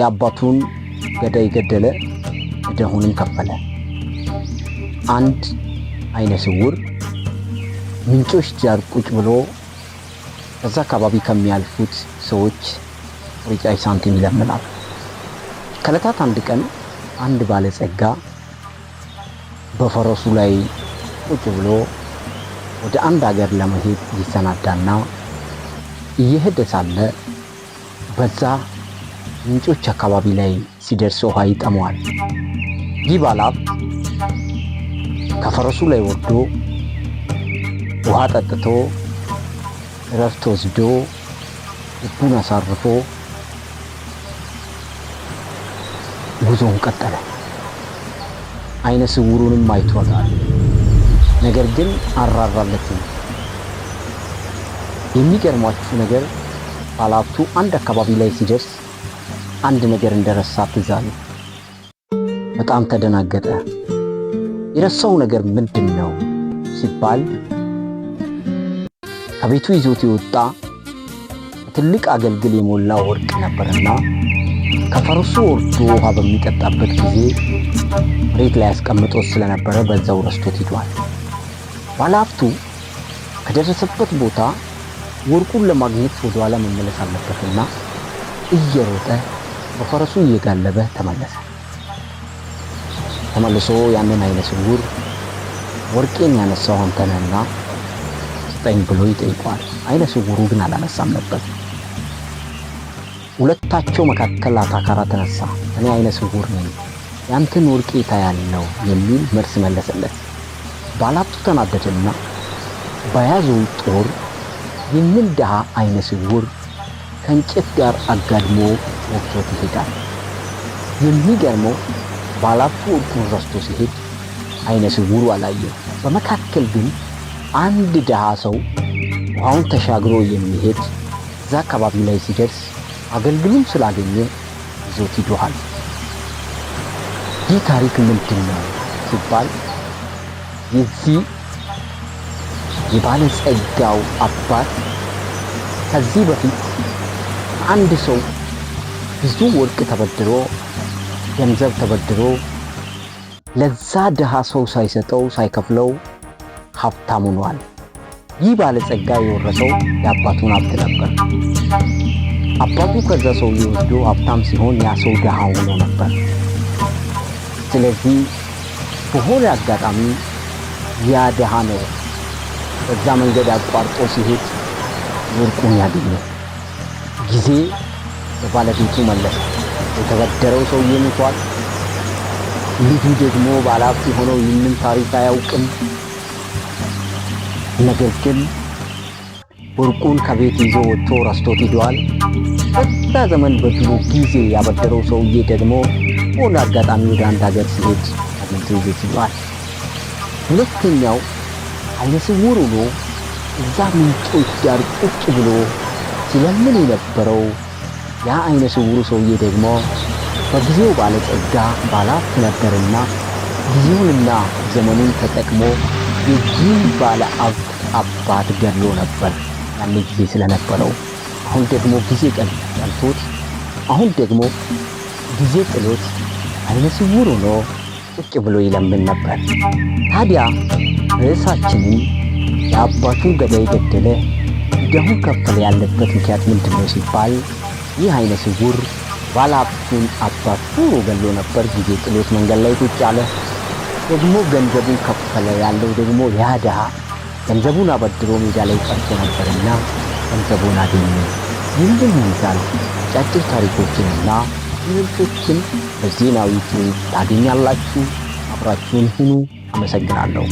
የአባቱን ገዳይ ገደለ፣ ዕዳውንም ከፈለ። አንድ አይነ ስውር ምንጮች ዳር ቁጭ ብሎ ከዛ አካባቢ ከሚያልፉት ሰዎች ቁርጫጭ ሳንቲም ይለምናል። ከዕለታት አንድ ቀን አንድ ባለጸጋ በፈረሱ ላይ ቁጭ ብሎ ወደ አንድ ሀገር ለመሄድ ይሰናዳና እየሄደ ሳለ በዛ ምንጮች አካባቢ ላይ ሲደርስ ውሃ ይጠመዋል። ይህ ባለሀብት ከፈረሱ ላይ ወርዶ ውሃ ጠጥቶ እረፍት ወስዶ ልቡን አሳርፎ ጉዞውን ቀጠለ። አይነ ስውሩንም አይቶታል። ነገር ግን አራራለትም። የሚገርማችሁ ነገር ባለሀብቱ አንድ አካባቢ ላይ ሲደርስ አንድ ነገር እንደረሳ ትዝ አለው። በጣም ተደናገጠ። የረሳው ነገር ምንድን ነው ሲባል ከቤቱ ይዞት የወጣ ትልቅ አገልግል የሞላ ወርቅ ነበርና ከፈረሱ ወርዶ ውሃ በሚጠጣበት ጊዜ መሬት ላይ ያስቀምጦት ስለነበረ በዛው ረስቶት ሄዷል። ባለሀብቱ ከደረሰበት ቦታ ወርቁን ለማግኘት ወደ ኋላ መመለስ አለበትና እየሮጠ በፈረሱ እየጋለበ ተመልሶ ያንን አይነ ስውር ወርቄን ያነሳው አንተ ነህና ስጠኝ ብሎ ይጠይቀዋል። አይነ ስውሩ ግን አላነሳም ነበር። ሁለታቸው መካከል አታካራ ተነሳ። እኔ አይነ ስውር ነኝ፣ ያንተን ወርቄ ታያለው የሚል መልስ መለሰለት። ባለሀብቱ ተናደደና በያዘው ጦር ይህንን ድሃ አይነ ስውር ከእንጨት ጋር አጋድሞ ወግቶት ይሄዳል። የሚገርመው ባለሀብቱ ወርቁን ረስቶ ሲሄድ አይነ ስውሩ አላየው። በመካከል ግን አንድ ድሃ ሰው ውሃውን ተሻግሮ የሚሄድ እዛ አካባቢ ላይ ሲደርስ አገልግሉን ስላገኘ ይዞት ሄዷል። ይህ ታሪክ ምንድን ነው ሲባል የዚህ የባለጸጋው አባት ከዚህ በፊት አንድ ሰው ብዙ ወርቅ ተበድሮ ገንዘብ ተበድሮ ለዛ ድሃ ሰው ሳይሰጠው ሳይከፍለው ሀብታም ሆኗል። ይህ ባለጸጋ የወረሰው የአባቱን ሀብት ነበር። አባቱ ከዛ ሰው ወስዶ ሀብታም ሲሆን ያ ሰው ድሃ ሆኖ ነበር። ስለዚህ በሆነ አጋጣሚ ያ ድሃ ነው በዛ መንገድ አቋርጦ ሲሄድ ወርቁን ያገኘው። ጊዜ በባለቤቱ መለሰ። የተበደረው ሰውዬ ሞቷል። ልጁ ደግሞ ባለሀብት የሆነው ይህንን ታሪክ አያውቅም። ነገር ግን ወርቁን ከቤት ይዞ ወጥቶ ረስቶት ሄዷል። በዛ ዘመን በድሮ ጊዜ ያበደረው ሰውዬ ደግሞ በሆነ አጋጣሚ ወደ አንድ ሀገር ሲሄድ አግኝቶ ይዞት ሄዷል። ሁለተኛው አይነ ስውር ሆኖ እዛ ምንጮች ዳር ቁጭ ብሎ ሲለምን የነበረው ያ አይነ ስውሩ ሰውዬ ደግሞ በጊዜው ባለጸጋ ባለሀብት ነበርና ጊዜውንና ዘመኑን ተጠቅሞ የዚህን ባለሀብት አባት ገድሎ ነበር ያን ጊዜ ስለነበረው። አሁን ደግሞ ጊዜ ቀልቶት አሁን ደግሞ ጊዜ ጥሎት አይነ ስውር ሆኖ ቁጭ ብሎ ይለምን ነበር። ታዲያ ርዕሳችንን የአባቱን ገዳይ ገደለ ዕዳውን ከፈለ ያለበት ምክንያት ምንድን ነው ሲባል ይህ አይነ ስውር ባለሀብቱን አባት ኑሮ ገሎ ነበር። ጊዜ ጥሎት መንገድ ላይ ቁጭ አለ። ደግሞ ገንዘቡን ከፈለ ያለው ደግሞ ያ ድሃ ገንዘቡን አበድሮ ሜዳ ላይ ቀርቶ ነበርና ገንዘቡን አገኘ። ይህንን ይመስላል አጫጭር ታሪኮችንና ትምህርቶችን በዜናዊቱ ታገኛላችሁ። አብራችሁን ሁኑ። አመሰግናለሁ።